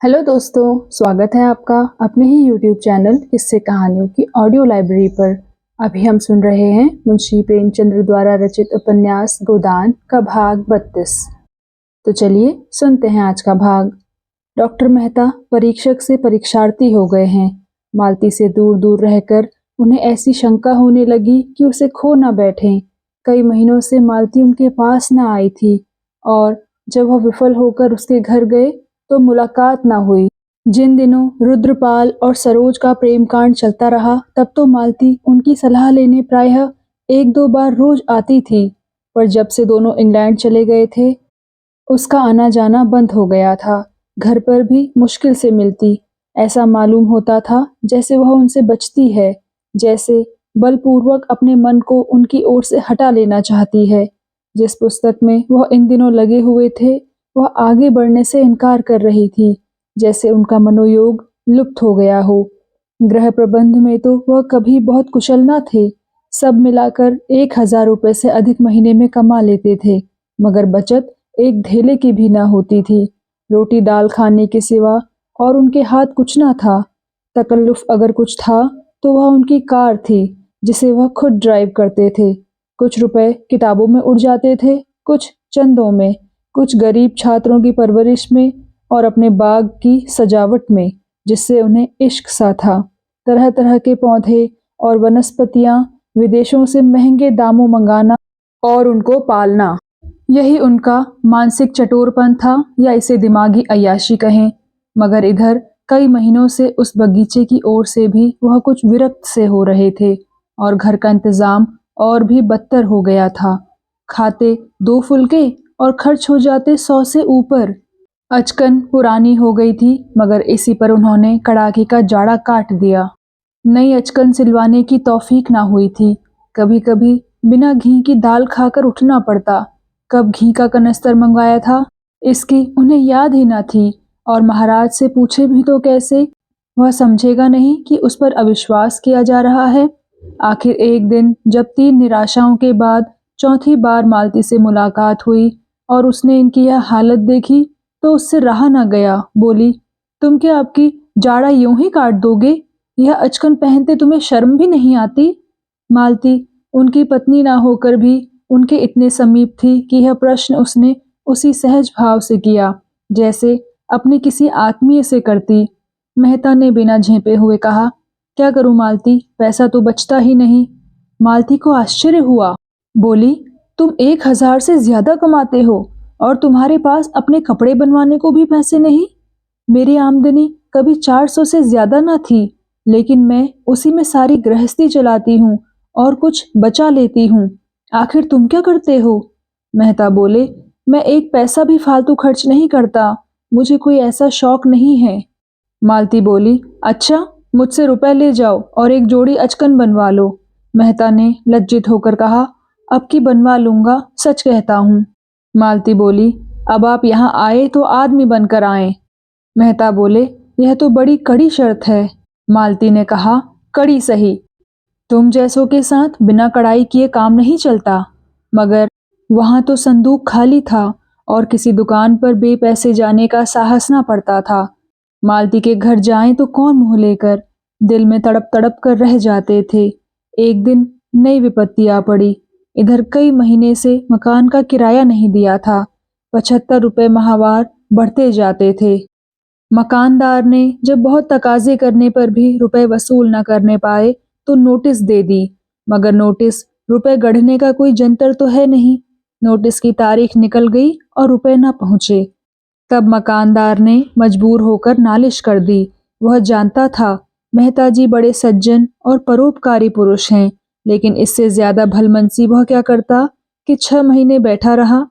Hello दोस्तों, स्वागत है आपका अपने ही यूट्यूब चैनल किस्से कहानियों की ऑडियो लाइब्रेरी पर। अभी हम सुन रहे हैं मुंशी प्रेमचंद्र द्वारा रचित उपन्यास गोदान का भाग 32। तो चलिए सुनते हैं आज का भाग। डॉक्टर मेहता परीक्षक से परीक्षार्थी हो गए हैं। मालती से दूर दूर रहकर उन्हें ऐसी शंका होने लगी कि उसे खो न बैठें। कई महीनों से मालती उनके पास न आई थी और जब वह विफल होकर उसके घर गए तो मुलाकात न हुई। जिन दिनों रुद्रपाल और सरोज का प्रेम कांड चलता रहा तब तो मालती उनकी सलाह लेने प्रायः एक दो बार रोज आती थी, पर जब से दोनों इंग्लैंड चले गए थे उसका आना जाना बंद हो गया था। घर पर भी मुश्किल से मिलती। ऐसा मालूम होता था जैसे वह उनसे बचती है, जैसे बलपूर्वक अपने मन को उनकी ओर से हटा लेना चाहती है। जिस पुस्तक में वह इन दिनों लगे हुए थे वह आगे बढ़ने से इनकार कर रही थी, जैसे उनका मनोयोग लुप्त हो गया हो। गृह प्रबंध में तो वह कभी बहुत कुशल न थे। सब मिलाकर 1,000 रुपये से अधिक महीने में कमा लेते थे, मगर बचत एक धेले की भी न होती थी। रोटी दाल खाने के सिवा और उनके हाथ कुछ न था। तकल्लुफ अगर कुछ था तो वह उनकी कार थी, जिसे वह खुद ड्राइव करते थे। कुछ रुपए किताबों में उड़ जाते थे, कुछ चंदों में, कुछ गरीब छात्रों की परवरिश में और अपने बाग की सजावट में, जिससे उन्हें इश्क सा था। तरह तरह के पौधे और वनस्पतियां विदेशों से महंगे दामों मंगाना और उनको पालना, यही उनका मानसिक चटोरपन था, या इसे दिमागी अय्याशी कहें। मगर इधर कई महीनों से उस बगीचे की ओर से भी वह कुछ विरक्त से हो रहे थे और घर का इंतजाम और भी बदतर हो गया था। खाते 2 फुलके और खर्च हो जाते 100 से ऊपर। अचकन पुरानी हो गई थी, मगर इसी पर उन्होंने कड़ाके का जाड़ा काट दिया। नई अचकन सिलवाने की तौफीक ना हुई थी। कभी कभी बिना घी की दाल खाकर उठना पड़ता। कब घी का कनस्तर मंगवाया था इसकी उन्हें याद ही न थी, और महाराज से पूछे भी तो कैसे? वह समझेगा नहीं कि उस पर अविश्वास किया जा रहा है। आखिर एक दिन जब 3 निराशाओं के बाद चौथी बार मालती से मुलाकात हुई और उसने इनकी यह हालत देखी तो उससे रहा न गया। बोली, तुम क्या आपकी जाड़ा यूं ही काट दोगे? यह अचकन पहनते तुम्हें शर्म भी नहीं आती? मालती उनकी पत्नी ना होकर भी उनके इतने समीप थी कि यह प्रश्न उसने उसी सहज भाव से किया जैसे अपने किसी आत्मीय से करती। मेहता ने बिना झेपे हुए कहा, क्या करूं मालती, पैसा तो बचता ही नहीं। मालती को आश्चर्य हुआ। बोली, तुम 1,000 से ज्यादा कमाते हो और तुम्हारे पास अपने कपड़े बनवाने को भी पैसे नहीं। मेरी आमदनी कभी 400 से ज्यादा न थी, लेकिन मैं उसी में सारी गृहस्थी चलाती हूँ और कुछ बचा लेती हूँ। आखिर तुम क्या करते हो? मेहता बोले, मैं एक पैसा भी फालतू खर्च नहीं करता, मुझे कोई ऐसा शौक नहीं है। मालती बोली, अच्छा, मुझसे रुपए ले जाओ और एक जोड़ी अचकन बनवा लो। मेहता ने लज्जित होकर कहा, अब की बनवा लूंगा, सच कहता हूँ। मालती बोली, अब आप यहाँ आए तो आदमी बनकर आए। मेहता बोले, यह तो बड़ी कड़ी शर्त है। मालती ने कहा, कड़ी सही, तुम जैसों के साथ बिना कड़ाई किए काम नहीं चलता। मगर वहां तो संदूक खाली था और किसी दुकान पर बेपैसे जाने का साहस ना पड़ता था। मालती के घर जाएं तो कौन मुंह लेकर? दिल में तड़प तड़प कर रह जाते थे। एक दिन नई विपत्ति आ पड़ी। इधर कई महीने से मकान का किराया नहीं दिया था। 75 रुपए माहवार बढ़ते जाते थे। मकानदार ने जब बहुत तकाजे करने पर भी रुपए वसूल न करने पाए तो नोटिस दे दी, मगर नोटिस रुपए गढ़ने का कोई जंतर तो है नहीं। नोटिस की तारीख निकल गई और रुपए न पहुंचे। तब मकानदार ने मजबूर होकर नालिश कर दी। वह जानता था मेहता जी बड़े सज्जन और परोपकारी पुरुष हैं, लेकिन इससे ज्यादा भलमनसी वह क्या करता कि 6 महीने बैठा रहा।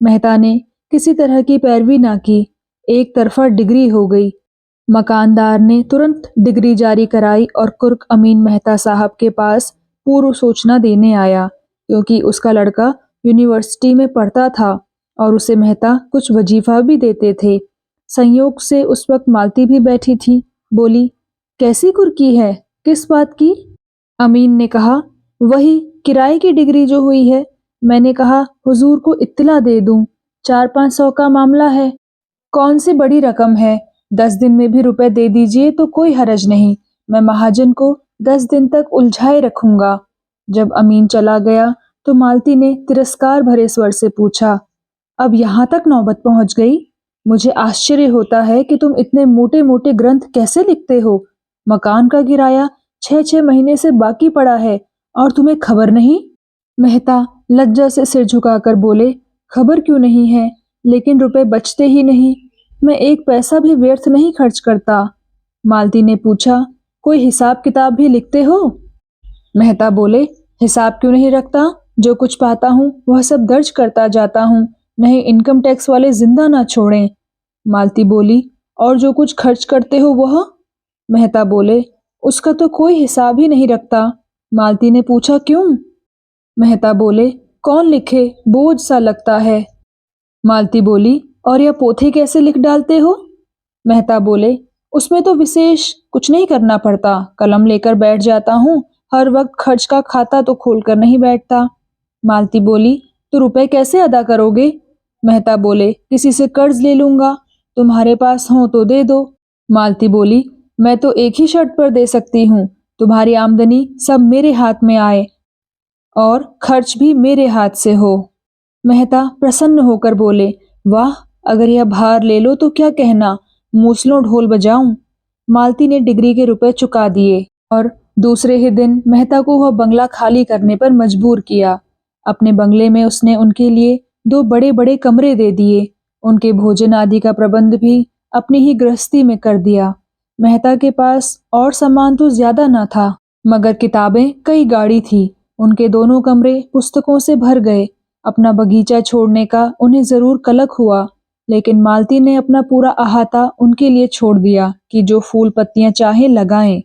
मेहता ने किसी तरह की पैरवी ना की। एक तरफा डिग्री हो गई। मकानदार ने तुरंत डिग्री जारी कराई और कुर्क अमीन मेहता साहब के पास पूर्व सूचना देने आया, क्योंकि उसका लड़का यूनिवर्सिटी में पढ़ता था और उसे मेहता कुछ वजीफा भी देते थे। संयोग से उस वक्त मालती भी बैठी थी। बोली, कैसी कुर्की है, किस बात की? अमीन ने कहा, वही किराए की डिग्री जो हुई है। मैंने कहा हुजूर को इत्तला दे दूं, 4-5 सौ का मामला है। कौन सी बड़ी रकम है, 10 दिन में भी रुपए दे दीजिए तो कोई हरज नहीं, मैं महाजन को 10 दिन तक उलझाए रखूंगा। जब अमीन चला गया तो मालती ने तिरस्कार भरे स्वर से पूछा, अब यहाँ तक नौबत पहुंच गई? मुझे आश्चर्य होता है कि तुम इतने मोटे मोटे ग्रंथ कैसे लिखते हो। मकान का किराया 6-6 महीने से बाकी पड़ा है और तुम्हें खबर नहीं? मेहता लज्जा से सिर झुकाकर बोले, खबर क्यों नहीं है, लेकिन रुपए बचते ही नहीं। मैं एक पैसा भी व्यर्थ नहीं खर्च करता। मालती ने पूछा, कोई हिसाब किताब भी लिखते हो? मेहता बोले, हिसाब क्यों नहीं रखता, जो कुछ पाता हूँ वह सब दर्ज करता जाता हूँ, नहीं इनकम टैक्स वाले जिंदा ना छोड़ें। मालती बोली, और जो कुछ खर्च करते हो वह? मेहता बोले, उसका तो कोई हिसाब ही नहीं रखता। मालती ने पूछा, क्यों? मेहता बोले, कौन लिखे, बोझ सा लगता है। मालती बोली, और यह पोथे कैसे लिख डालते हो? मेहता बोले, उसमें तो विशेष कुछ नहीं करना पड़ता, कलम लेकर बैठ जाता हूँ, हर वक्त खर्च का खाता तो खोलकर नहीं बैठता। मालती बोली, तो रुपए कैसे अदा करोगे? मेहता बोले, किसी से कर्ज ले लूंगा, तुम्हारे पास हो तो दे दो। मालती बोली, मैं तो एक ही शर्त पर दे सकती हूँ, तुम्हारी आमदनी सब मेरे हाथ में आए और खर्च भी मेरे हाथ से हो। मेहता प्रसन्न होकर बोले, वाह, अगर यह भार ले लो तो क्या कहना, मूसलों ढोल बजाऊं। मालती ने डिग्री के रुपए चुका दिए और दूसरे ही दिन मेहता को वह बंगला खाली करने पर मजबूर किया। अपने बंगले में उसने उनके लिए 2 बड़े बड़े कमरे दे दिए। उनके भोजन आदि का प्रबंध भी अपनी ही गृहस्थी में कर दिया। मेहता के पास और सामान तो ज्यादा न था, मगर किताबें कई गाड़ी थी। उनके दोनों कमरे पुस्तकों से भर गए। अपना बगीचा छोड़ने का उन्हें जरूर कलक हुआ, लेकिन मालती ने अपना पूरा अहाता उनके लिए छोड़ दिया कि जो फूल पत्तियां चाहे लगाएं।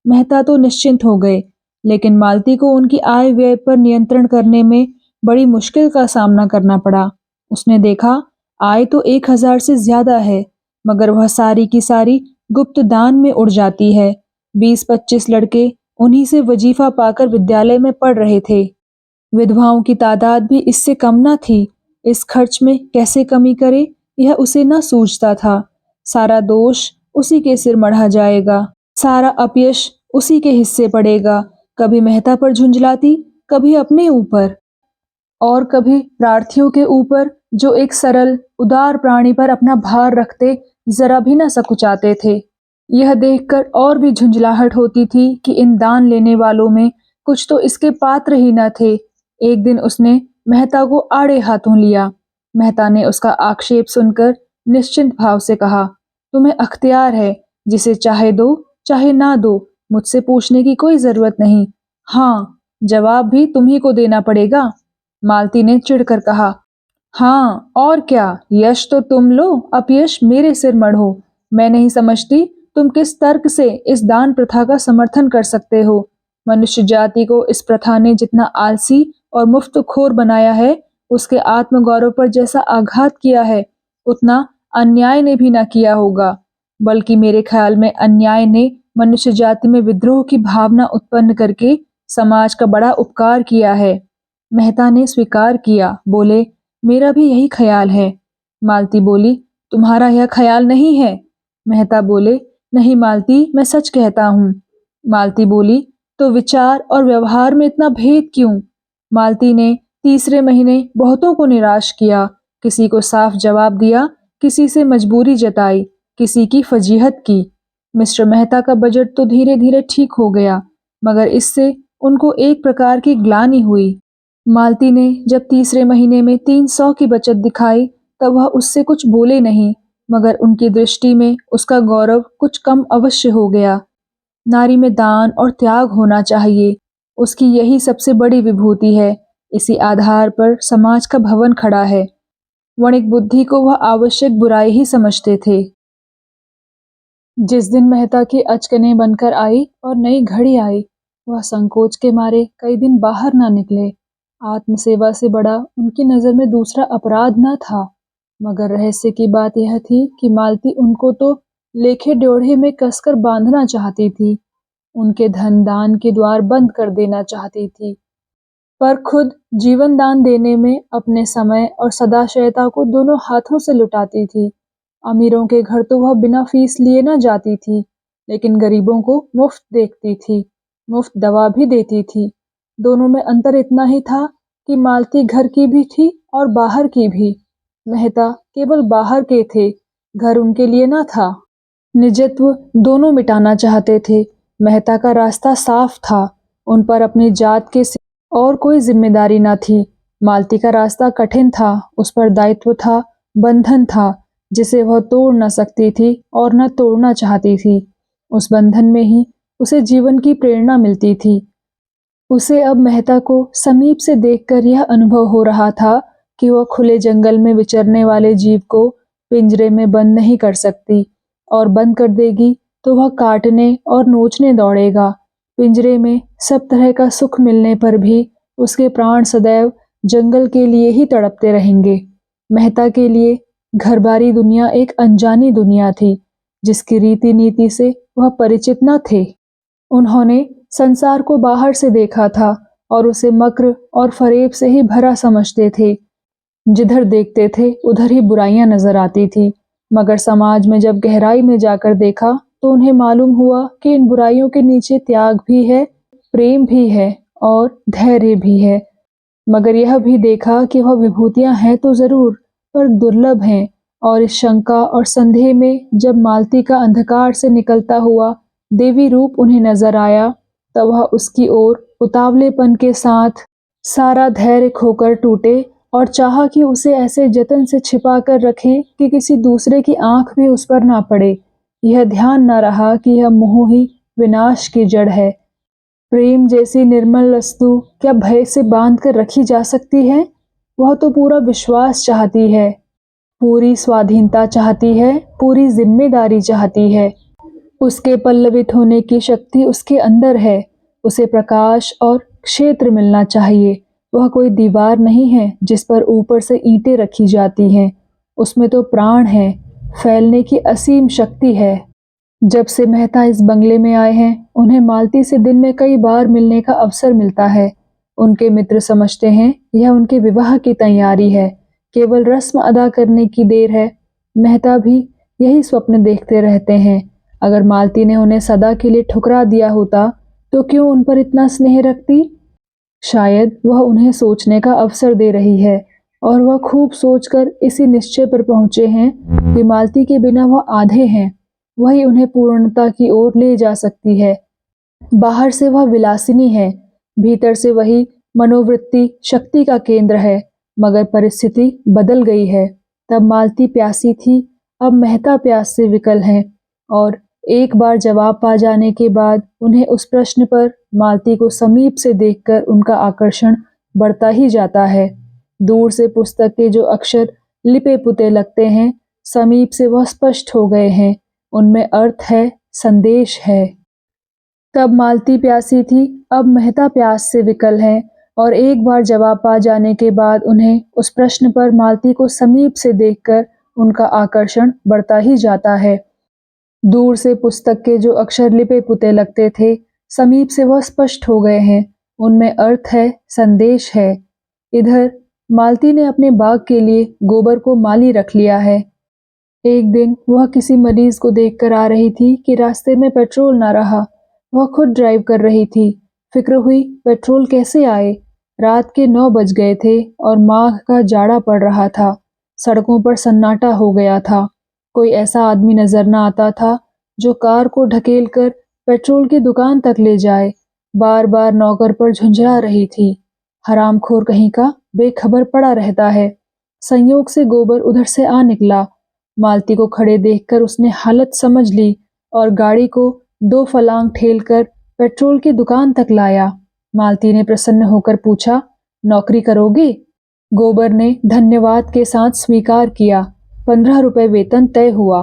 मेहता तो निश्चिंत हो गए, लेकिन मालती को उनकी आय व्यय पर नियंत्रण करने में बड़ी मुश्किल का सामना करना पड़ा। उसने देखा, आय तो 1,000 से ज्यादा है, मगर वह सारी की सारी गुप्त दान में उड़ जाती है। 20-25 लड़के उन्हीं से वजीफा पाकर विद्यालय में पढ़ रहे थे। विधवाओं की तादाद भी इससे कम न थी। इस खर्च में कैसे कमी करे, यह उसे न सूझता था। सारा दोष उसी के सिर मढ़ा जाएगा, सारा अपयश उसी के हिस्से पड़ेगा। कभी मेहता पर झुंझलाती, कभी अपने ऊपर और कभी प्रार्थियों के ऊपर, जो एक सरल उदार प्राणी पर अपना भार रखते जरा भी न सकुचाते थे। यह देखकर और भी झुंझलाहट होती थी कि इन दान लेने वालों में कुछ तो इसके पात्र ही न थे। एक दिन उसने मेहता को आड़े हाथों लिया। मेहता ने उसका आक्षेप सुनकर निश्चिंत भाव से कहा, तुम्हें अख्तियार है, जिसे चाहे दो चाहे ना दो, मुझसे पूछने की कोई जरूरत नहीं। हाँ, जवाब भी तुम्ही को देना पड़ेगा। मालती ने चिढ़कर कहा, हाँ और क्या, यश तो तुम लो, अपयश मेरे सिर मढ़ो। मैं नहीं समझती तुम किस तर्क से इस दान प्रथा का समर्थन कर सकते हो। मनुष्य जाति को इस प्रथा ने जितना आलसी और मुफ्तखोर बनाया है, उसके आत्मगौरव पर जैसा आघात किया है, उतना अन्याय ने भी ना किया होगा। बल्कि मेरे ख्याल में अन्याय ने मनुष्य जाति में विद्रोह की भावना उत्पन्न करके समाज का बड़ा उपकार किया है। मेहता ने स्वीकार किया, बोले, मेरा भी यही ख्याल है। मालती बोली, तुम्हारा यह ख्याल नहीं है? मेहता बोले, नहीं मालती, मैं सच कहता हूँ। मालती बोली, तो विचार और व्यवहार में इतना भेद क्यों? मालती ने तीसरे महीने बहुतों को निराश किया। किसी को साफ जवाब दिया, किसी से मजबूरी जताई, किसी की फजीहत की। मिस्टर मेहता का बजट तो धीरे धीरे ठीक हो गया, मगर इससे उनको एक प्रकार की ग्लानि हुई। मालती ने जब तीसरे महीने में 300 की बचत दिखाई, तब वह उससे कुछ बोले नहीं, मगर उनकी दृष्टि में उसका गौरव कुछ कम अवश्य हो गया। नारी में दान और त्याग होना चाहिए, उसकी यही सबसे बड़ी विभूति है। इसी आधार पर समाज का भवन खड़ा है। वणिक बुद्धि को वह आवश्यक बुराई ही समझते थे। जिस दिन मेहता की अचकने बनकर आई और नई घड़ी आई, वह संकोच के मारे कई दिन बाहर ना निकले। आत्मसेवा से बड़ा उनकी नजर में दूसरा अपराध न था, मगर रहस्य की बात यह थी कि मालती उनको तो लेखे ड्योढ़े में कसकर बांधना चाहती थी, उनके धन दान के द्वार बंद कर देना चाहती थी, पर खुद जीवन दान देने में अपने समय और सदाशयता को दोनों हाथों से लुटाती थी। अमीरों के घर तो वह बिना फीस लिए न जाती थी, लेकिन गरीबों को मुफ्त देखती थी, मुफ्त दवा भी देती थी। दोनों में अंतर इतना ही था कि मालती घर की भी थी और बाहर की भी। मेहता केवल बाहर के थे, घर उनके लिए न था। निजत्व दोनों मिटाना चाहते थे। मेहता का रास्ता साफ था, उन पर अपनी जात के सिवा और कोई जिम्मेदारी न थी। मालती का रास्ता कठिन था, उस पर दायित्व था, बंधन था, जिसे वह तोड़ न सकती थी और न तोड़ना चाहती थी। उस बंधन में ही उसे जीवन की प्रेरणा मिलती थी। उसे अब मेहता को समीप से देखकर यह अनुभव हो रहा था कि वह खुले जंगल में विचरने वाले जीव को पिंजरे में बंद नहीं कर सकती, और बंद कर देगी तो वह काटने और नोचने दौड़ेगा। पिंजरे में सब तरह का सुख मिलने पर भी उसके प्राण सदैव जंगल के लिए ही तड़पते रहेंगे। मेहता के लिए घरबारी दुनिया एक अनजानी दुनिया थी, जिसकी रीति नीति से वह परिचित न थे। उन्होंने संसार को बाहर से देखा था और उसे मक्र और फरेब से ही भरा समझते थे। जिधर देखते थे उधर ही बुराइयां नजर आती थी, मगर समाज में जब गहराई में जाकर देखा तो उन्हें मालूम हुआ कि इन बुराइयों के नीचे त्याग भी है, प्रेम भी है और धैर्य भी है। मगर यह भी देखा कि वह विभूतियां हैं तो जरूर, पर दुर्लभ हैं। और इस शंका और संदेह में जब मालती का अंधकार से निकलता हुआ देवी रूप उन्हें नजर आया, तब वह उसकी ओर उतावलेपन के साथ सारा धैर्य खोकर टूटे और चाहा कि उसे ऐसे जतन से छिपा कर रखें कि किसी दूसरे की आंख भी उस पर ना पड़े। यह ध्यान न रहा कि यह मोह ही विनाश की जड़ है। प्रेम जैसी निर्मल वस्तु क्या भय से बांध कर रखी जा सकती है? वह तो पूरा विश्वास चाहती है, पूरी स्वाधीनता चाहती है, पूरी जिम्मेदारी चाहती है। उसके पल्लवित होने की शक्ति उसके अंदर है। उसे प्रकाश और क्षेत्र मिलना चाहिए। वह कोई दीवार नहीं है जिस पर ऊपर से ईंटें रखी जाती हैं। उसमें तो प्राण है, फैलने की असीम शक्ति है। जब से मेहता इस बंगले में आए हैं, उन्हें मालती से दिन में कई बार मिलने का अवसर मिलता है। उनके मित्र समझते हैं यह उनके विवाह की तैयारी है, केवल रस्म अदा करने की देर है। मेहता भी यही स्वप्न देखते रहते हैं। अगर मालती ने उन्हें सदा के लिए ठुकरा दिया होता तो क्यों उन पर इतना स्नेह रखती? शायद वह उन्हें सोचने का अवसर दे रही है, और वह खूब सोचकर इसी निश्चय पर पहुंचे हैं कि मालती के बिना वह आधे हैं। वही उन्हें पूर्णता की ओर ले जा सकती है। बाहर से वह विलासिनी है, भीतर से वही मनोवृत्ति शक्ति का केंद्र है। मगर परिस्थिति बदल गई है। तब मालती प्यासी थी, अब मेहता प्यास से विकल हैं। और एक बार जवाब पा जाने के बाद उन्हें उस प्रश्न पर मालती को समीप से देखकर उनका आकर्षण बढ़ता ही जाता है। दूर से पुस्तक के जो अक्षर लिपे पुते लगते हैं, समीप से वह स्पष्ट हो गए हैं। उनमें अर्थ है, संदेश है। तब मालती प्यासी थी, अब मेहता प्यास से विकल है। और एक बार जवाब पा जाने के बाद उन्हें उस प्रश्न पर मालती को समीप से देखकर उनका आकर्षण बढ़ता ही जाता है। दूर से पुस्तक के जो अक्षर लिपे पुते लगते थे, समीप से वह स्पष्ट हो गए हैं। उनमें अर्थ है, संदेश है। इधर मालती ने अपने बाग के लिए गोबर को माली रख लिया है। एक दिन वह किसी मरीज को देखकर आ रही थी कि रास्ते में पेट्रोल न रहा। वह खुद ड्राइव कर रही थी। फिक्र हुई पेट्रोल कैसे आए। रात के 9 बज गए थे और माघ का जाड़ा पड़ रहा था। सड़कों पर सन्नाटा हो गया था। कोई ऐसा आदमी नजर न आता था जो कार को ढकेल कर पेट्रोल की दुकान तक ले जाए। बार बार नौकर पर झुंझला रही थी। हरामखोर कहीं का, बेखबर पड़ा रहता है। संयोग से गोबर उधर से आ निकला। मालती को खड़े देखकर उसने हालत समझ ली और गाड़ी को 2 फलांग ठेलकर पेट्रोल की दुकान तक लाया। मालती ने प्रसन्न होकर पूछा, नौकरी करोगे? गोबर ने धन्यवाद के साथ स्वीकार किया। 15 रुपए वेतन तय हुआ।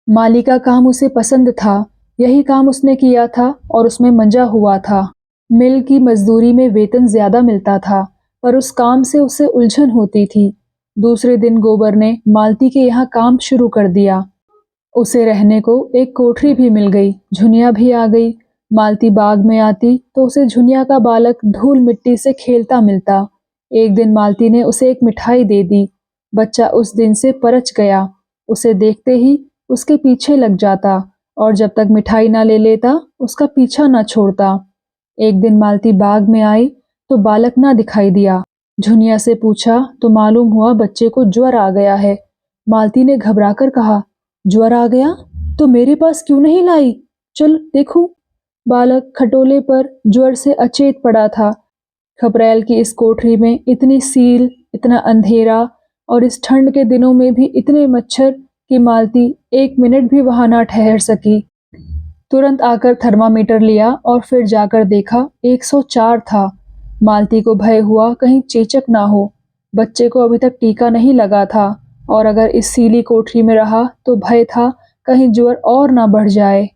माली का काम उसे पसंद था। यही काम उसने किया था और उसमें मंजा हुआ था। मिल की मजदूरी में वेतन ज्यादा मिलता था, पर उस काम से उसे उलझन होती थी। दूसरे दिन गोबर ने मालती के यहाँ काम शुरू कर दिया। उसे रहने को एक कोठरी भी मिल गई, झुनिया भी आ गई। मालती बाग में आती तो उसे झुनिया का बालक धूल मिट्टी से खेलता मिलता। एक दिन मालती ने उसे एक मिठाई दे दी। बच्चा उस दिन से परच गया। उसे देखते ही उसके पीछे लग जाता और जब तक मिठाई ना ले लेता उसका पीछा ना छोड़ता। एक दिन मालती बाग में आई तो बालक ना दिखाई दिया। झुनिया से पूछा तो मालूम हुआ बच्चे को ज्वर आ गया है। मालती ने घबराकर कहा, ज्वर आ गया तो मेरे पास क्यों नहीं लाई? चल देखूं। बालक खटोले पर ज्वर से अचेत पड़ा था। खपरेल की इस कोठरी में इतनी सील, इतना अंधेरा और इस ठंड के दिनों में भी इतने मच्छर कि मालती 1 मिनट भी वहां ना ठहर सकी। तुरंत आकर थर्मामीटर लिया और फिर जाकर देखा 104 था। मालती को भय हुआ कहीं चेचक ना हो। बच्चे को अभी तक टीका नहीं लगा था और अगर इस सीली कोठरी में रहा तो भय था कहीं ज्वर और ना बढ़ जाए।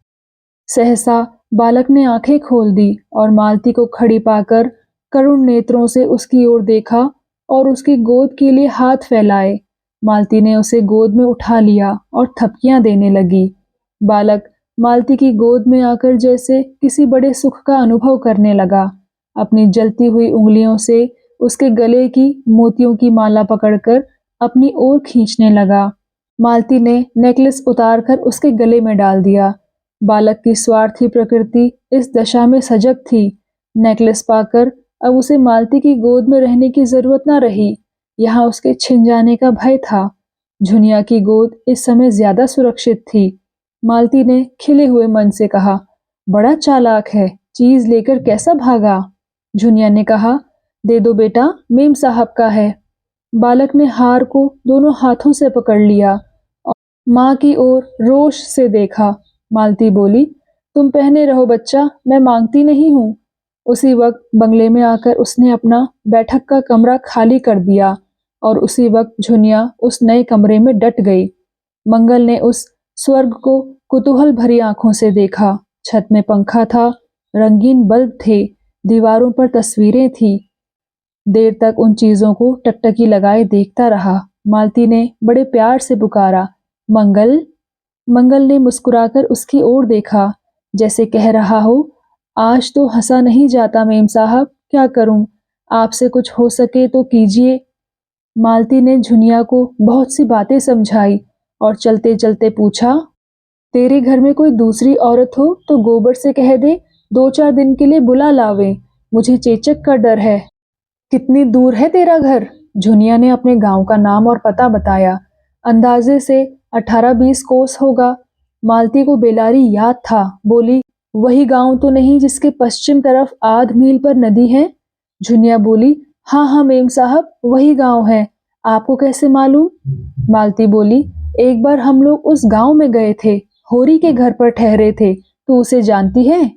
सहसा बालक ने आंखें खोल दी और मालती को खड़ी पाकर करुण नेत्रों से उसकी ओर देखा और उसकी गोद के लिए हाथ फैलाए। मालती ने उसे गोद में उठा लिया और थपकियां देने लगी। बालक मालती की गोद में आकर जैसे किसी बड़े सुख का अनुभव करने लगा। अपनी जलती हुई उंगलियों से उसके गले की मोतियों की माला पकड़कर अपनी ओर खींचने लगा। मालती ने नेकलेस उतारकर उसके गले में डाल दिया। बालक की स्वार्थी प्रकृति इस दशा में सजग थी। नेकलेस पाकर अब उसे मालती की गोद में रहने की जरूरत न रही। यहाँ उसके छिन जाने का भय था। झुनिया की गोद इस समय ज्यादा सुरक्षित थी। मालती ने खिले हुए मन से कहा, बड़ा चालाक है, चीज लेकर कैसा भागा। झुनिया ने कहा, दे दो बेटा, मेम साहब का है। बालक ने हार को दोनों हाथों से पकड़ लिया और माँ की ओर रोष से देखा। मालती बोली, तुम पहने रहो बच्चा, मैं मांगती नहीं हूँ। उसी वक्त बंगले में आकर उसने अपना बैठक का कमरा खाली कर दिया और उसी वक्त झुनिया उस नए कमरे में डट गई। मंगल ने उस स्वर्ग को कुतूहल भरी आंखों से देखा। छत में पंखा था, रंगीन बल्ब थे, दीवारों पर तस्वीरें थी। देर तक उन चीजों को टकटकी लगाए देखता रहा। मालती ने बड़े प्यार से पुकारा, मंगल। मंगल ने मुस्कुराकर उसकी ओर देखा, जैसे कह रहा हो, आज तो हंसा नहीं जाता मेम साहब, क्या करूं, आपसे कुछ हो सके तो कीजिए। मालती ने झुनिया को बहुत सी बातें समझाई और चलते चलते पूछा, तेरे घर में कोई दूसरी औरत हो तो गोबर से कह दे 2-4 दिन के लिए बुला लावे, मुझे चेचक का डर है। कितनी दूर है तेरा घर? झुनिया ने अपने गांव का नाम और पता बताया। अंदाजे से 18-20 कोस होगा। मालती को बेलारी याद था। बोली, वही गांव तो नहीं जिसके पश्चिम तरफ आध मील पर नदी है? झुनिया बोली, हाँ हाँ मेम साहब, वही गांव है। आपको कैसे मालूम? मालती बोली, एक बार हम लोग उस गांव में गए थे, होरी के घर पर ठहरे थे, तो उसे जानती है?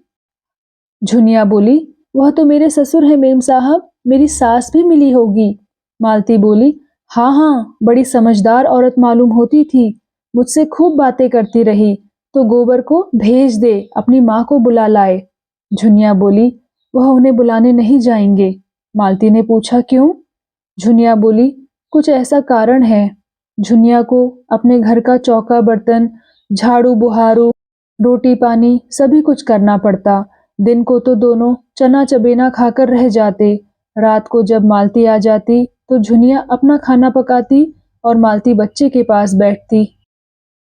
झुनिया बोली, वह तो मेरे ससुर है मेम साहब, मेरी सास भी मिली होगी। मालती बोली, हाँ हाँ, बड़ी समझदार औरत मालूम होती थी, मुझसे खूब बातें करती रही, तो गोबर को भेज दे, अपनी माँ को बुला लाए। झुनिया बोली, वह उन्हें बुलाने नहीं जाएंगे। मालती ने पूछा, क्यों? झुनिया बोली, कुछ ऐसा कारण है। झुनिया को अपने घर का चौका बर्तन, झाड़ू बुहारू, रोटी पानी सभी कुछ करना पड़ता। दिन को तो दोनों चना चबेना खाकर रह जाते। रात को जब मालती आ जाती तो झुनिया अपना खाना पकाती और मालती बच्चे के पास बैठती।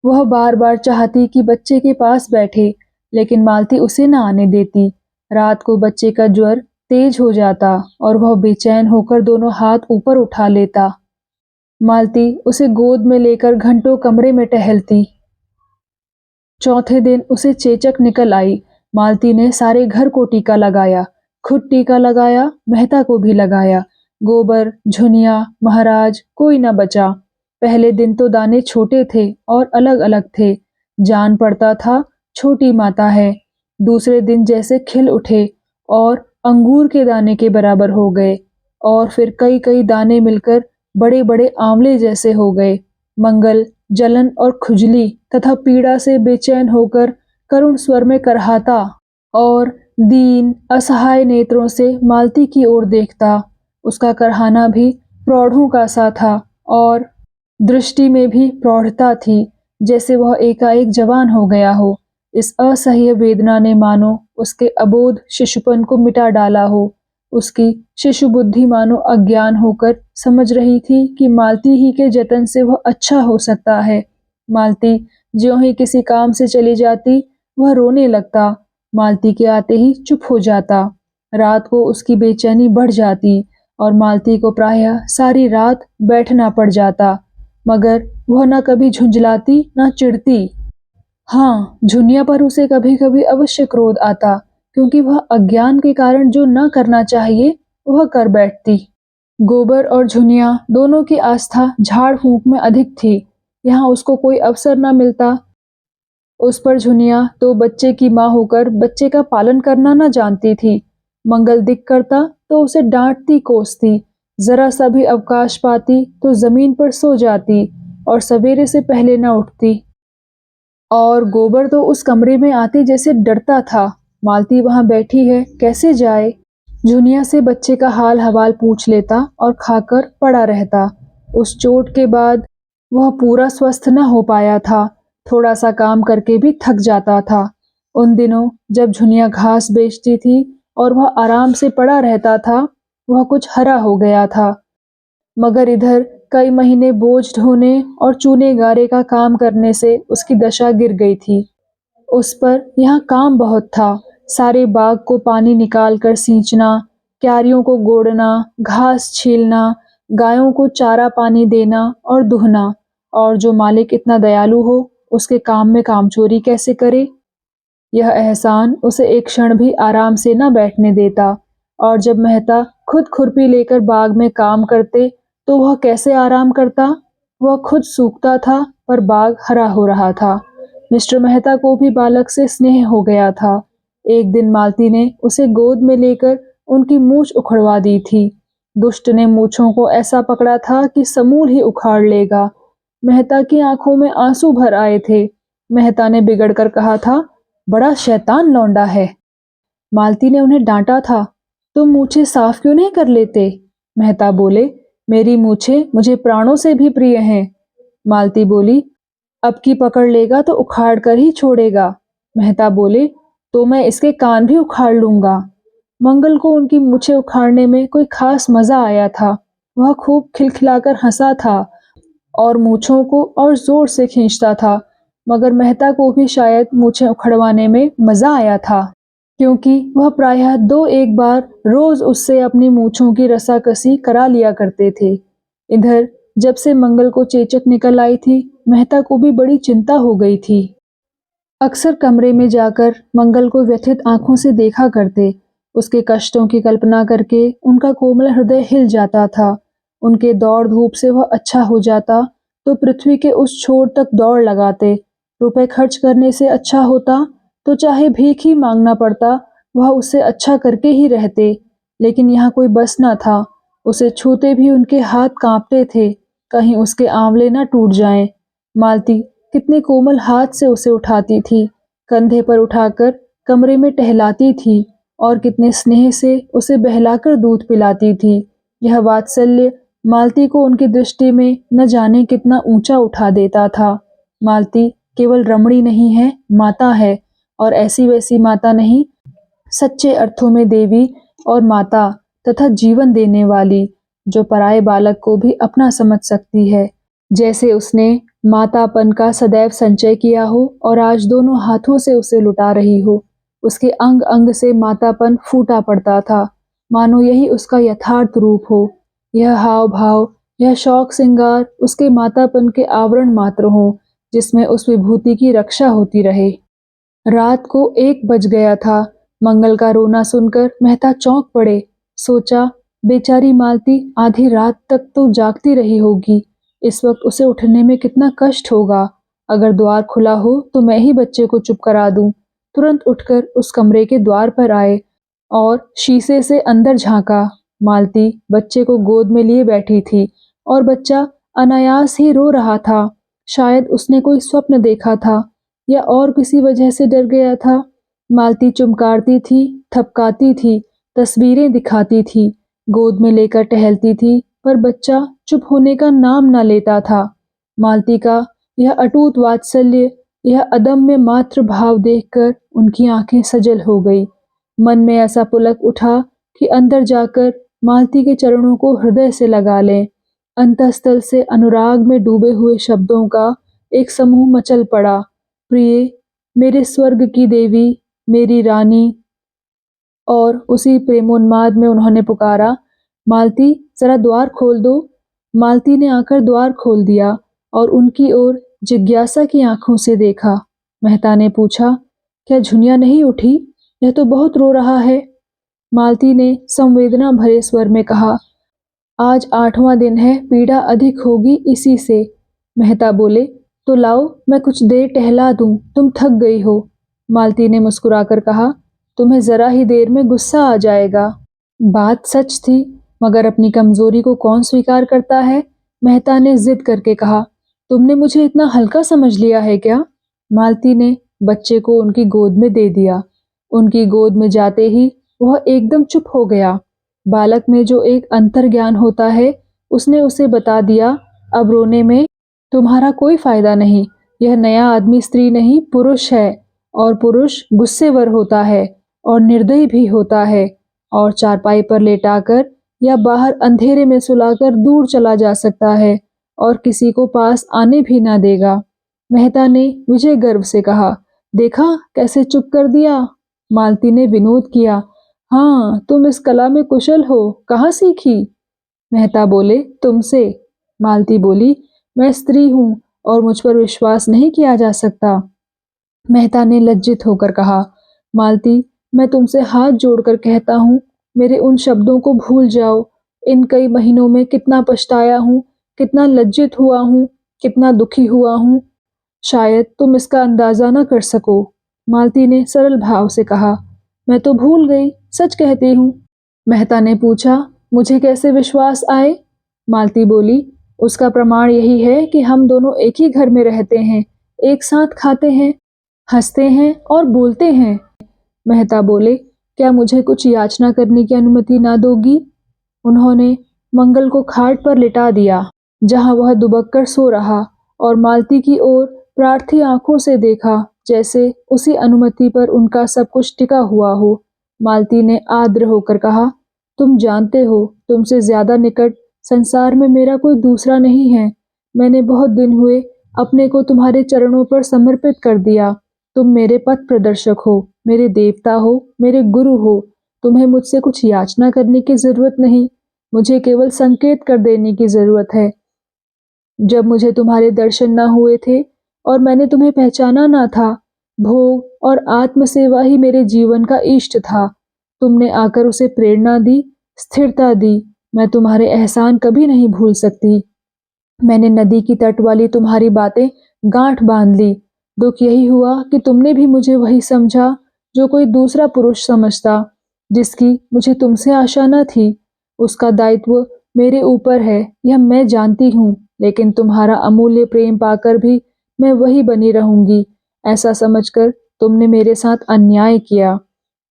वह बार बार चाहती कि बच्चे के पास बैठे, लेकिन मालती उसे न आने देती। रात को बच्चे का ज्वर तेज हो जाता और वह बेचैन होकर दोनों हाथ ऊपर उठा लेता। मालती उसे गोद में लेकर घंटों कमरे में टहलती। चौथे दिन उसे चेचक निकल आई। मालती ने सारे घर को टीका लगाया, खुद टीका लगाया, मेहता को भी लगाया। गोबर, झुनिया, महाराज कोई न बचा। पहले दिन तो दाने छोटे थे और अलग अलग थे, जान पड़ता था छोटी माता है। दूसरे दिन जैसे खिल उठे और अंगूर के दाने के बराबर हो गए और फिर कई कई दाने मिलकर बड़े बड़े आंवले जैसे हो गए। मंगल जलन और खुजली तथा पीड़ा से बेचैन होकर करुण स्वर में करहाता और दीन असहाय नेत्रों से मालती की ओर देखता। उसका करहाना भी प्रौढ़ों का सा था और दृष्टि में भी प्रौढ़ता थी, जैसे वह एकाएक जवान हो गया हो। इस असह्य वेदना ने मानो उसके अबोध शिशुपन को मिटा डाला हो। उसकी शिशु बुद्धि मानो अज्ञान होकर समझ रही थी कि मालती ही के जतन से वह अच्छा हो सकता है। मालती ज्यों ही किसी काम से चली जाती वह रोने लगता। मालती के आते ही चुप हो जाता। रात को उसकी बेचैनी बढ़ जाती और मालती को प्रायः सारी रात बैठना पड़ जाता, मगर वह न कभी झुंझलाती न चिढ़ती। हाँ, झुनिया पर उसे कभी-कभी अवश्य क्रोध आता, क्योंकि वह अज्ञान के कारण जो न करना चाहिए, वह कर बैठती। गोबर और झुनिया दोनों की आस्था झाड़-फूँक में अधिक थी। यहाँ उसको कोई अवसर न मिलता, उस पर झुनिया तो बच्चे की माँ होकर बच्चे का पालन करना न जानती थी। मंगल दिख करता तो उसे डांटती कोसती, जरा सा भी अवकाश पाती तो जमीन पर सो जाती और सवेरे से पहले न उठती। और गोबर तो उस कमरे में आते जैसे डरता था। मालती वहां बैठी है, कैसे जाए। झुनिया से बच्चे का हाल हवाल पूछ लेता और खाकर पड़ा रहता। उस चोट के बाद वह पूरा स्वस्थ न हो पाया था, थोड़ा सा काम करके भी थक जाता था। उन दिनों जब झुनिया घास बेचती थी और वह आराम से पड़ा रहता था, वह कुछ हरा हो गया था। मगर इधर कई महीने बोझ ढोने और चूने गारे का काम करने से उसकी दशा गिर गई थी। उस पर यहाँ काम बहुत था। सारे बाग को पानी निकाल कर सींचना, क्यारियों को गोड़ना, घास छीलना, गायों को चारा पानी देना और दुहना। और जो मालिक इतना दयालु हो, उसके काम में कामचोरी कैसे करे। यह एहसान उसे एक क्षण भी आराम से न बैठने देता। और जब मेहता खुद खुरपी लेकर बाग में काम करते तो वह कैसे आराम करता। वह खुद सूखता था पर बाग हरा हो रहा था। मिस्टर मेहता को भी बालक से स्नेह हो गया था। एक दिन मालती ने उसे गोद में लेकर उनकी मूछ उखड़वा दी थी। दुष्ट ने मूछों को ऐसा पकड़ा था कि समूल ही उखाड़ लेगा। मेहता की आंखों में आंसू भर आए थे। मेहता ने बिगड़कर कहा था, बड़ा शैतान लौंडा है। मालती ने उन्हें डांटा था, तुम मूछें साफ क्यों नहीं कर लेते। मेहता बोले, मेरी मूछें मुझे प्राणों से भी प्रिय हैं। मालती बोली, अब की पकड़ लेगा तो उखाड़ कर ही छोड़ेगा। मेहता बोले, तो मैं इसके कान भी उखाड़ लूंगा। मंगल को उनकी मूछें उखाड़ने में कोई खास मजा आया था। वह खूब खिलखिलाकर हंसा था और मूछों को और जोर से खींचता था। मगर मेहता को भी शायद मूछें उखड़वाने में मजा आया था, क्योंकि वह प्रायः 2-1 बार रोज उससे अपनी मूछों की रसाकसी करा लिया करते थे। इधर जब से मंगल को चेचक निकल आई थी, मेहता को भी बड़ी चिंता हो गई थी। अक्सर कमरे में जाकर मंगल को व्यथित आंखों से देखा करते। उसके कष्टों की कल्पना करके उनका कोमल हृदय हिल जाता था। उनके दौड़ धूप से वह अच्छा हो जाता तो पृथ्वी के उस छोर तक दौड़ लगाते। रुपए खर्च करने से अच्छा होता तो चाहे भीख ही मांगना पड़ता, वह उससे अच्छा करके ही रहते। लेकिन यहाँ कोई बस न था। उसे छूते भी उनके हाथ कांपते थे, कहीं उसके आंवले न टूट जाएं। मालती कितने कोमल हाथ से उसे उठाती थी, कंधे पर उठाकर कमरे में टहलाती थी और कितने स्नेह से उसे बहलाकर दूध पिलाती थी। यह वात्सल्य मालती को उनकी दृष्टि में न जाने कितना ऊंचा उठा देता था। मालती केवल रमणी नहीं है, माता है, और ऐसी वैसी माता नहीं, सच्चे अर्थों में देवी और माता तथा जीवन देने वाली, जो पराये बालक को भी अपना समझ सकती है। जैसे उसने मातापन का सदैव संचय किया हो और आज दोनों हाथों से उसे लुटा रही हो। उसके अंग अंग से मातापन फूटा पड़ता था, मानो यही उसका यथार्थ रूप हो। यह हाव भाव, यह शौक सिंगार उसके मातापन के आवरण मात्र हो, जिसमें उस विभूति की रक्षा होती रहे। रात को 1 बज गया था। मंगल का रोना सुनकर मेहता चौंक पड़े। सोचा, बेचारी मालती आधी रात तक तो जागती रही होगी। इस वक्त उसे उठने में कितना कष्ट होगा। अगर द्वार खुला हो तो मैं ही बच्चे को चुप करा दूं। तुरंत उठकर उस कमरे के द्वार पर आए और शीशे से अंदर झांका। मालती बच्चे को गोद में लिए बैठी थी और बच्चा अनायास ही रो रहा था। शायद उसने कोई स्वप्न देखा था या और किसी वजह से डर गया था। मालती चुमकारती थी, थपकाती थी, तस्वीरें दिखाती थी, गोद में लेकर टहलती थी, पर बच्चा चुप होने का नाम न लेता था। मालती का यह अटूट वात्सल्य, यह अदम्य मातृ भाव देखकर उनकी आंखें सजल हो गई। मन में ऐसा पुलक उठा कि अंदर जाकर मालती के चरणों को हृदय से लगा लें। अंतःस्थल से अनुराग में डूबे हुए शब्दों का एक समूह मचल पड़ा। प्रिय, मेरे स्वर्ग की देवी, मेरी रानी। और उसी प्रेमोन्माद में उन्होंने पुकारा, मालती, जरा द्वार खोल दो। मालती ने आकर द्वार खोल दिया और उनकी ओर जिज्ञासा की आंखों से देखा। मेहता ने पूछा, क्या झुनिया नहीं उठी? यह तो बहुत रो रहा है। मालती ने संवेदना भरे स्वर में कहा, आज 8वां दिन है, पीड़ा अधिक होगी इसी से। मेहता बोले, तो लाओ मैं कुछ देर टहला दूं, तुम थक गई हो। मालती ने मुस्कुराकर कहा, तुम्हें जरा ही देर में गुस्सा आ जाएगा। बात सच थी, मगर अपनी कमजोरी को कौन स्वीकार करता है? मेहता ने जिद करके कहा, तुमने मुझे इतना हल्का समझ लिया है क्या? मालती ने बच्चे को उनकी गोद में दे दिया। उनकी गोद में जाते ही वह एकदम चुप हो गया। बालक में जो एक अंतर्ज्ञान होता है, उसने उसे बता दिया, अब रोने में तुम्हारा कोई फायदा नहीं। यह नया आदमी स्त्री नहीं, पुरुष है, और पुरुष गुस्सेवर होता है और निर्दयी भी होता है, और चारपाई पर लेटाकर या बाहर अंधेरे में सुलाकर दूर चला जा सकता है और किसी को पास आने भी ना देगा। मेहता ने विजय गर्व से कहा, देखा कैसे चुप कर दिया। मालती ने विनोद किया, हाँ, तुम इस कला में कुशल हो, कहाँ सीखी? मेहता बोले, तुमसे। मालती बोली, मैं स्त्री हूँ और मुझ पर विश्वास नहीं किया जा सकता। मेहता ने लज्जित होकर कहा, मालती, मैं तुमसे हाथ जोड़कर कहता हूँ, मेरे उन शब्दों को भूल जाओ। इन कई महीनों में कितना पछताया हूँ, कितना लज्जित हुआ हूँ, कितना दुखी हुआ हूँ। शायद तुम इसका अंदाजा न कर सको। मालती ने सरल भाव से कहा, मैं तो भूल गई, सच कहती हूँ। मेहता ने पूछा, मुझे कैसे विश्वास आए? मालती बोली, उसका प्रमाण यही है कि हम दोनों एक ही घर में रहते हैं, एक साथ खाते हैं, हंसते हैं और बोलते हैं। मेहता बोले, क्या मुझे कुछ याचना करने की अनुमति ना दोगी? उन्होंने मंगल को खाट पर लिटा दिया, जहां वह दुबक कर सो रहा, और मालती की ओर प्रार्थी आंखों से देखा, जैसे उसी अनुमति पर उनका सब कुछ टिका हुआ हो। मालती ने आर्द्र होकर कहा, तुम जानते हो, तुमसे ज्यादा निकट संसार में मेरा कोई दूसरा नहीं है। मैंने बहुत दिन हुए अपने को तुम्हारे चरणों पर समर्पित कर दिया। तुम मेरे पथ प्रदर्शक हो, मेरे देवता हो, मेरे गुरु हो। तुम्हें मुझसे कुछ याचना करने की जरूरत नहीं, मुझे केवल संकेत कर देने की जरूरत है। जब मुझे तुम्हारे दर्शन न हुए थे और मैंने तुम्हें पहचाना ना था, भोग और आत्म सेवा ही मेरे जीवन का इष्ट था। तुमने आकर उसे प्रेरणा दी, स्थिरता दी। मैं तुम्हारे एहसान कभी नहीं भूल सकती। मैंने नदी की तट वाली तुम्हारी बातें गांठ बांध ली। दुख यही हुआ कि तुमने भी मुझे वही समझा जो कोई दूसरा पुरुष समझता, जिसकी मुझे तुमसे आशा न थी। उसका दायित्व मेरे ऊपर है, यह मैं जानती हूँ, लेकिन तुम्हारा अमूल्य प्रेम पाकर भी मैं वही बनी रहूंगी। ऐसा समझकर तुमने मेरे साथ अन्याय किया।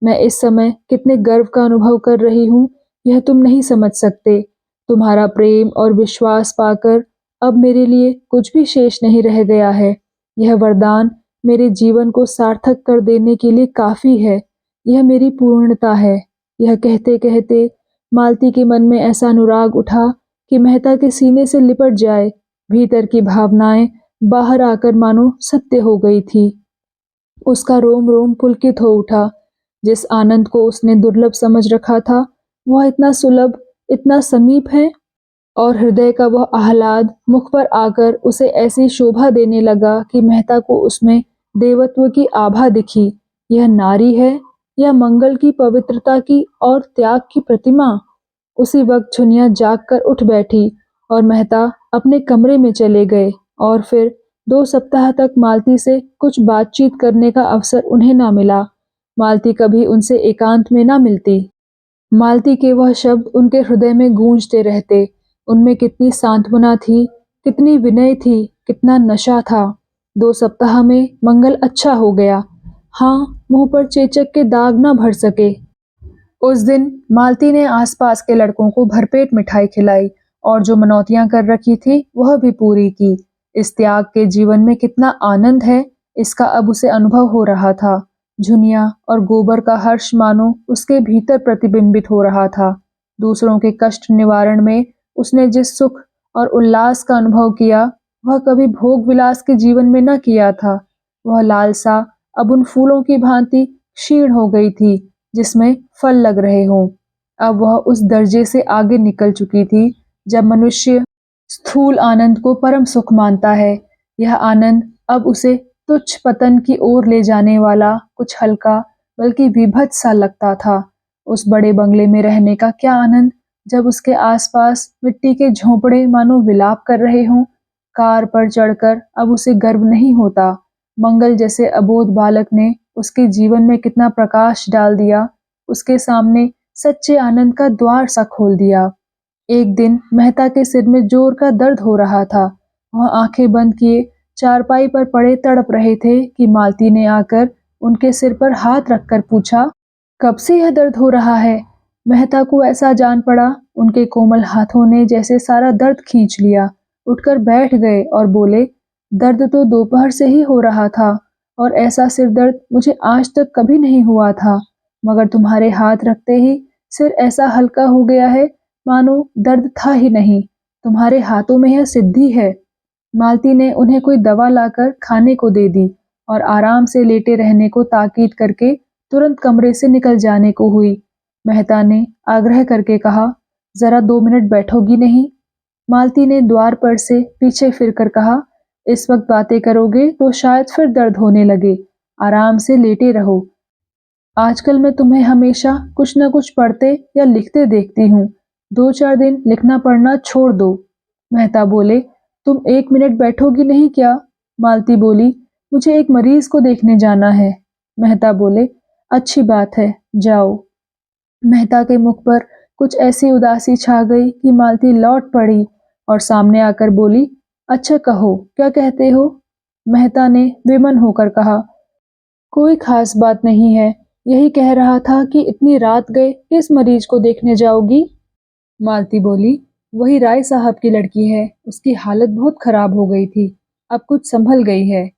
मैं इस समय कितने गर्व का अनुभव कर रही हूँ, यह तुम नहीं समझ सकते। तुम्हारा प्रेम और विश्वास पाकर अब मेरे लिए कुछ भी शेष नहीं रह गया है। यह वरदान मेरे जीवन को सार्थक कर देने के लिए काफी है। यह मेरी पूर्णता है। यह कहते कहते मालती के मन में ऐसा अनुराग उठा कि मेहता के सीने से लिपट जाए। भीतर की भावनाएं बाहर आकर मानो सत्य हो गई थी। उसका रोम रोम पुलकित हो उठा। जिस आनंद को उसने दुर्लभ समझ रखा था, वह इतना सुलभ, इतना समीप है। और हृदय का वह आह्लाद मुख पर आकर उसे ऐसी शोभा देने लगा कि मेहता को उसमें देवत्व की आभा दिखी। यह नारी है या मंगल की पवित्रता की और त्याग की प्रतिमा? उसी वक्त झुनिया जाग कर उठ बैठी और मेहता अपने कमरे में चले गए, और फिर 2 सप्ताह तक मालती से कुछ बातचीत करने का अवसर उन्हें ना मिला। मालती कभी उनसे एकांत में ना मिलती। मालती के वह शब्द उनके हृदय में गूंजते रहते। उनमें कितनी सांत्वना थी, कितनी विनय थी, कितना नशा था। 2 सप्ताह में मंगल अच्छा हो गया। हाँ, मुंह पर चेचक के दाग ना भर सके। उस दिन मालती ने आसपास के लड़कों को भरपेट मिठाई खिलाई और जो मनौतियां कर रखी थी वह भी पूरी की। इस त्याग के जीवन में कितना आनंद है, इसका अब उसे अनुभव हो रहा था। झुनिया और गोबर का हर्ष मानो उसके भीतर प्रतिबिंबित हो रहा था। दूसरों के कष्ट निवारण में उसने जिस सुख और उल्लास का अनुभव किया, वह कभी भोग विलास के जीवन में न किया था। वह लालसा अब उन फूलों की भांति क्षीण हो गई थी जिसमें फल लग रहे हों। अब वह उस दर्जे से आगे निकल चुकी थी जब मनुष्य स्थूल आनंद को परम सुख मानता है। यह आनंद अब उसे तुच्छ पतन की ओर ले जाने वाला कुछ हल्का बल्कि विभत्स सा लगता था। उस बड़े बंगले में रहने का क्या आनंद जब उसके आसपास मिट्टी के झोंपड़े मानो विलाप कर रहे हों। कार पर चढ़कर अब उसे गर्व नहीं होता। मंगल जैसे अबोध बालक ने उसके जीवन में कितना प्रकाश डाल दिया, उसके सामने सच्चे आनंद का द्वार सा खोल दिया। एक दिन मेहता के सिर में जोर का दर्द हो रहा था। वह आंखें बंद किए चारपाई पर पड़े तड़प रहे थे कि मालती ने आकर उनके सिर पर हाथ रखकर पूछा, कब से यह दर्द हो रहा है? मेहता को ऐसा जान पड़ा उनके कोमल हाथों ने जैसे सारा दर्द खींच लिया। उठकर बैठ गए और बोले, दर्द तो दोपहर से ही हो रहा था और ऐसा सिर दर्द मुझे आज तक कभी नहीं हुआ था, मगर तुम्हारे हाथ रखते ही सिर ऐसा हल्का हो गया है मानो दर्द था ही नहीं। तुम्हारे हाथों में यह सिद्धि है। मालती ने उन्हें कोई दवा लाकर खाने को दे दी और आराम से लेटे रहने को ताकीद करके तुरंत कमरे से निकल जाने को हुई। मेहता ने आग्रह करके कहा, जरा 2 मिनट बैठोगी नहीं? मालती ने द्वार पर से पीछे फिरकर कहा, इस वक्त बातें करोगे तो शायद फिर दर्द होने लगे। आराम से लेटे रहो। आजकल मैं तुम्हें हमेशा कुछ न कुछ पढ़ते या लिखते देखती हूँ। 2-4 दिन लिखना पढ़ना छोड़ दो। मेहता बोले, तुम 1 मिनट बैठोगी नहीं क्या? मालती बोली, मुझे एक मरीज को देखने जाना है। मेहता बोले, अच्छी बात है, जाओ। मेहता के मुख पर कुछ ऐसी उदासी छा गई कि मालती लौट पड़ी और सामने आकर बोली, अच्छा कहो, क्या कहते हो? मेहता ने विमन होकर कहा, कोई खास बात नहीं है, यही कह रहा था कि इतनी रात गए किस मरीज को देखने जाओगी? मालती बोली, वही राय साहब की लड़की है, उसकी हालत बहुत खराब हो गई थी, अब कुछ संभल गई है।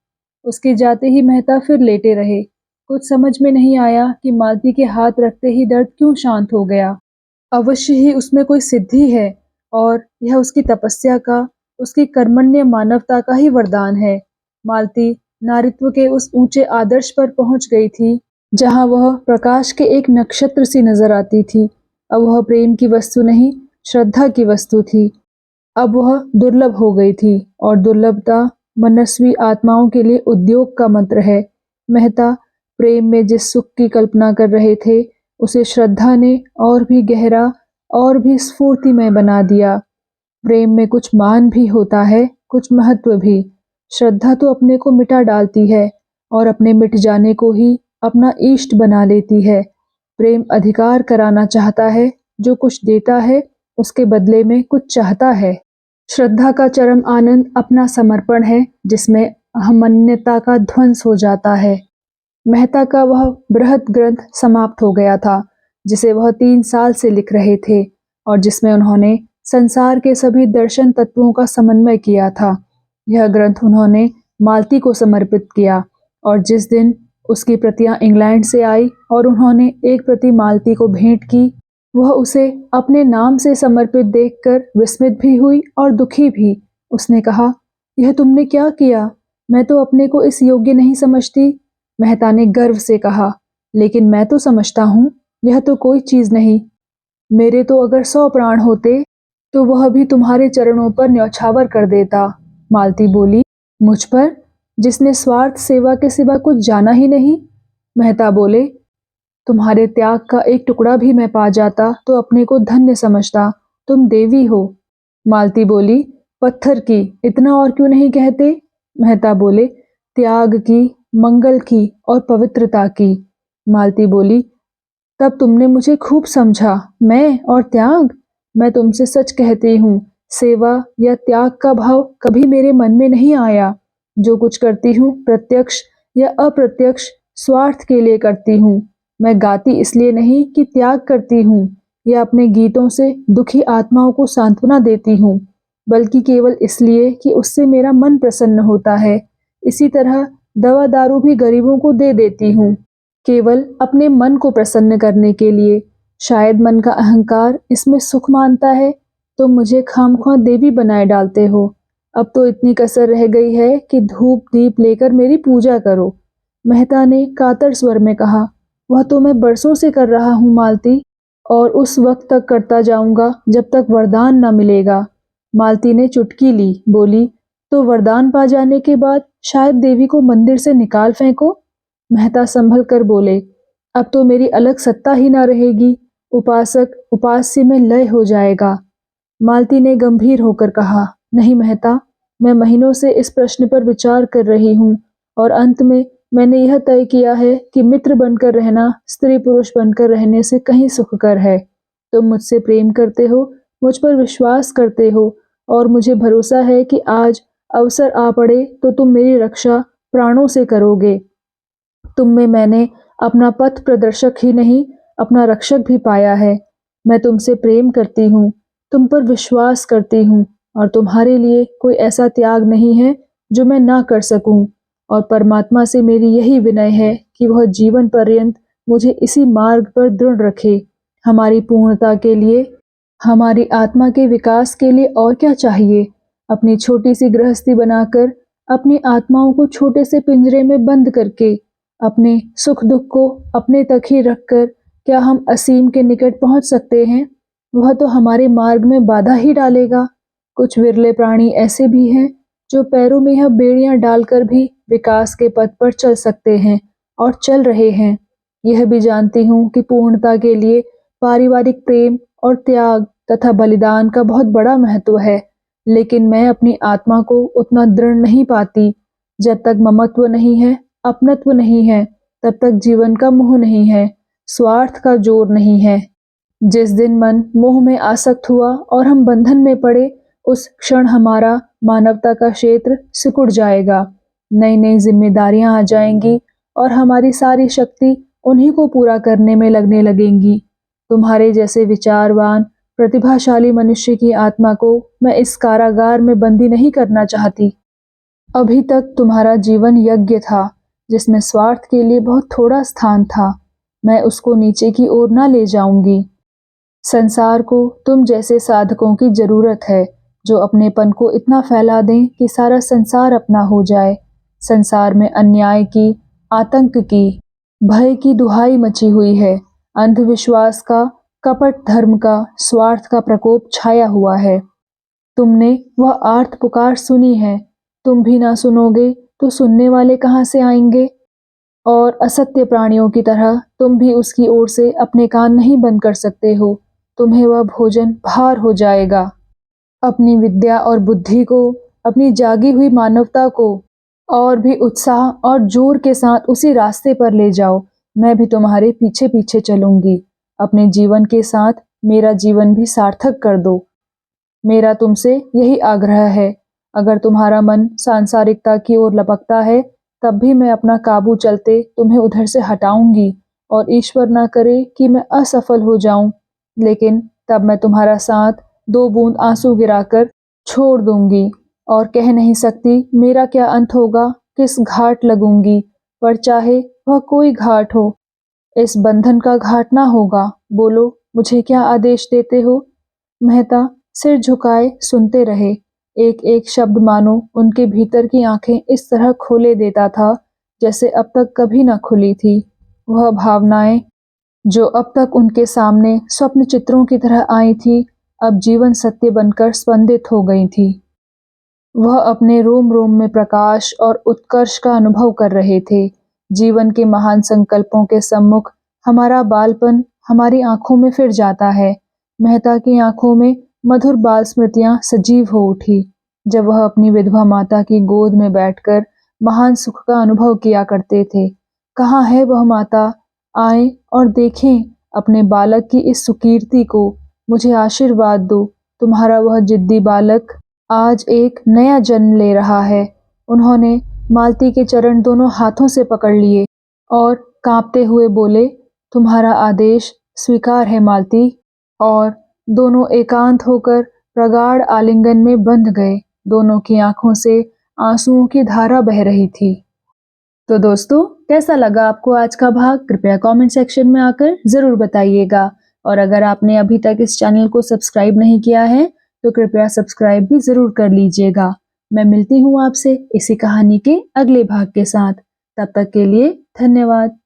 उसके जाते ही मेहता फिर लेटे रहे। कुछ समझ में नहीं आया कि मालती के हाथ रखते ही दर्द क्यों शांत हो गया। अवश्य ही उसमें कोई सिद्धि है और यह उसकी तपस्या का, उसकी कर्मण्य मानवता का ही वरदान है। मालती नारित्व के उस ऊंचे आदर्श पर पहुंच गई थी जहां वह प्रकाश के एक नक्षत्र सी नजर आती थी। अब वह प्रेम की वस्तु नहीं, श्रद्धा की वस्तु थी। अब वह दुर्लभ हो गई थी और दुर्लभता मनस्वी आत्माओं के लिए उद्योग का मंत्र है। मेहता प्रेम में जिस सुख की कल्पना कर रहे थे, उसे श्रद्धा ने और भी गहरा और भी स्फूर्तिमय बना दिया। प्रेम में कुछ मान भी होता है, कुछ महत्व भी। श्रद्धा तो अपने को मिटा डालती है और अपने मिट जाने को ही अपना इष्ट बना लेती है। प्रेम अधिकार कराना चाहता है, जो कुछ देता है उसके बदले में कुछ चाहता है। श्रद्धा का चरम आनंद अपना समर्पण है, जिसमें अहमन्यता का ध्वंस हो जाता है। मेहता का वह बृहत ग्रंथ समाप्त हो गया था, जिसे वह 3 साल से लिख रहे थे और जिसमें उन्होंने संसार के सभी दर्शन तत्वों का समन्वय किया था। यह ग्रंथ उन्होंने मालती को समर्पित किया और जिस दिन उसकी प्रतियां इंग्लैंड से आई और उन्होंने एक प्रति मालती को भेंट की, वह उसे अपने नाम से समर्पित देखकर विस्मित भी हुई और दुखी भी। उसने कहा, यह तुमने क्या किया? मैं तो अपने को इस योग्य नहीं समझती। मेहता ने गर्व से कहा, लेकिन मैं तो समझता हूँ, यह तो कोई चीज नहीं। मेरे तो अगर 100 प्राण होते तो वह भी तुम्हारे चरणों पर न्यौछावर कर देता। मालती बोली, मुझ पर, जिसने स्वार्थ सेवा के सिवा कुछ जाना ही नहीं? मेहता बोले, तुम्हारे त्याग का एक टुकड़ा भी मैं पा जाता तो अपने को धन्य समझता। तुम देवी हो। मालती बोली, पत्थर की, इतना और क्यों नहीं कहते? मेहता बोले, त्याग की, मंगल की और पवित्रता की। मालती बोली, तब तुमने मुझे खूब समझा। मैं और त्याग? मैं तुमसे सच कहती हूँ, सेवा या त्याग का भाव कभी मेरे मन में नहीं आया। जो कुछ करती हूँ प्रत्यक्ष या अप्रत्यक्ष स्वार्थ के लिए करती हूँ। मैं गाती इसलिए नहीं कि त्याग करती हूँ या अपने गीतों से दुखी आत्माओं को सांत्वना देती हूँ, बल्कि केवल इसलिए कि उससे मेरा मन प्रसन्न होता है। इसी तरह दवा दारू भी गरीबों को दे देती हूँ, केवल अपने मन को प्रसन्न करने के लिए। शायद मन का अहंकार इसमें सुख मानता है, तो मुझे खामख्वाह देवी बनाए डालते हो। अब तो इतनी कसर रह गई है कि धूप दीप लेकर मेरी पूजा करो। मेहता ने कातर स्वर में कहा। वह तो मैं बरसों से कर रहा हूँ मालती, और उस वक्त तक करता जाऊंगा जब तक वरदान न मिलेगा। मालती ने चुटकी ली, बोली, तो वरदान पा जाने के बाद शायद देवी को मंदिर से निकाल फेंको। मेहता संभल कर बोले, अब तो मेरी अलग सत्ता ही ना रहेगी, उपासक उपास्य में लय हो जाएगा। मालती ने गंभीर होकर कहा, नहीं मेहता, मैं महीनों से इस प्रश्न पर विचार कर रही हूँ और अंत में मैंने यह तय किया है कि मित्र बनकर रहना स्त्री पुरुष बनकर रहने से कहीं सुखकर है। तुम मुझसे प्रेम करते हो, मुझ पर विश्वास करते हो, और मुझे भरोसा है कि आज अवसर आ पड़े तो तुम मेरी रक्षा प्राणों से करोगे। तुम में मैंने अपना पथ प्रदर्शक ही नहीं, अपना रक्षक भी पाया है। मैं तुमसे प्रेम करती हूँ, तुम पर विश्वास करती हूँ, और तुम्हारे लिए कोई ऐसा त्याग नहीं है जो मैं ना कर सकूं। और परमात्मा से मेरी यही विनय है कि वह जीवन पर्यंत मुझे इसी मार्ग पर दृढ़ रखे। हमारी पूर्णता के लिए, हमारी आत्मा के विकास के लिए और क्या चाहिए? अपनी छोटी सी गृहस्थी बनाकर, अपनी आत्माओं को छोटे से पिंजरे में बंद करके, अपने सुख दुख को अपने तक ही रखकर क्या हम असीम के निकट पहुंच सकते हैं? वह तो हमारे मार्ग में बाधा ही डालेगा। कुछ विरले प्राणी ऐसे भी हैं जो पैरों में यह बेड़ियां डालकर भी विकास के पथ पर चल सकते हैं, और चल रहे हैं। यह भी जानती हूँ कि पूर्णता के लिए पारिवारिक प्रेम और त्याग तथा बलिदान का बहुत बड़ा महत्व है, लेकिन मैं अपनी आत्मा को उतना दृढ़ नहीं पाती। जब तक ममत्व नहीं है, अपनत्व नहीं है, तब तक जीवन का मोह नहीं है, स्वार्थ का जोर नहीं है। जिस दिन मन मोह में आसक्त हुआ और हम बंधन में पड़े, उस क्षण हमारा मानवता का क्षेत्र सिकुड़ जाएगा। नई नई जिम्मेदारियां आ जाएंगी और हमारी सारी शक्ति उन्हीं को पूरा करने में लगने लगेंगी। तुम्हारे जैसे विचारवान प्रतिभाशाली मनुष्य की आत्मा को मैं इस कारागार में बंदी नहीं करना चाहती। अभी तक तुम्हारा जीवन यज्ञ था, जिसमें स्वार्थ के लिए बहुत थोड़ा स्थान था। मैं उसको नीचे की ओर ना ले जाऊंगी। संसार को तुम जैसे साधकों की जरूरत है, जो अपनेपन को इतना फैला दें कि सारा संसार अपना हो जाए। संसार में अन्याय की, आतंक की, भय की दुहाई मची हुई है। अंधविश्वास का, कपट धर्म का, स्वार्थ का प्रकोप छाया हुआ है। तुमने वह आर्त पुकार सुनी है, तुम भी ना सुनोगे तो सुनने वाले कहाँ से आएंगे? और असत्य प्राणियों की तरह तुम भी उसकी ओर से अपने कान नहीं बंद कर सकते हो। तुम्हें वह भोजन भार हो जाएगा। अपनी विद्या और बुद्धि को, अपनी जागी हुई मानवता को और भी उत्साह और जोर के साथ उसी रास्ते पर ले जाओ। मैं भी तुम्हारे पीछे पीछे चलूंगी। अपने जीवन के साथ मेरा जीवन भी सार्थक कर दो। मेरा तुमसे यही आग्रह है। अगर तुम्हारा मन सांसारिकता की ओर लपकता है, तब भी मैं अपना काबू चलते तुम्हें उधर से हटाऊंगी, और ईश्वर ना करे कि मैं असफल हो जाऊं, लेकिन तब मैं तुम्हारा साथ 2 बूंद आंसू गिराकर छोड़ दूंगी, और कह नहीं सकती मेरा क्या अंत होगा, किस घाट लगूंगी, पर चाहे वह कोई घाट हो, इस बंधन का घाट ना होगा। बोलो, मुझे क्या आदेश देते हो? मेहता सिर झुकाए सुनते रहे। एक एक शब्द मानो उनके भीतर की आंखें इस तरह खोले देता था जैसे अब तक कभी न खुली थी। वह भावनाएं जो अब तक उनके सामने स्वप्न चित्रों की तरह आई थी, अब जीवन सत्य बनकर स्पंदित हो गई थी। वह अपने रोम रोम में प्रकाश और उत्कर्ष का अनुभव कर रहे थे। जीवन के महान संकल्पों के सम्मुख हमारा बालपन हमारी आंखों में फिर जाता है। मेहता की आंखों में मधुर बाल स्मृतियां सजीव हो उठी, जब वह अपनी विधवा माता की गोद में बैठकर महान सुख का अनुभव किया करते थे। कहाँ है वह माता? आए और देखें अपने बालक की इस सुकीर्ति को। मुझे आशीर्वाद दो, तुम्हारा वह जिद्दी बालक आज एक नया जन्म ले रहा है। उन्होंने मालती के चरण दोनों हाथों से पकड़ लिए और कांपते हुए बोले, तुम्हारा आदेश स्वीकार है मालती। और दोनों एकांत होकर प्रगाढ़ आलिंगन में बंध गए। दोनों की आंखों से आंसुओं की धारा बह रही थी। तो दोस्तों, कैसा लगा आपको आज का भाग? कृपया कमेंट सेक्शन में आकर जरूर बताइएगा। और अगर आपने अभी तक इस चैनल को सब्सक्राइब नहीं किया है, तो कृपया सब्सक्राइब भी जरूर कर लीजिएगा। मैं मिलती हूँ आपसे इसी कहानी के अगले भाग के साथ। तब तक के लिए धन्यवाद।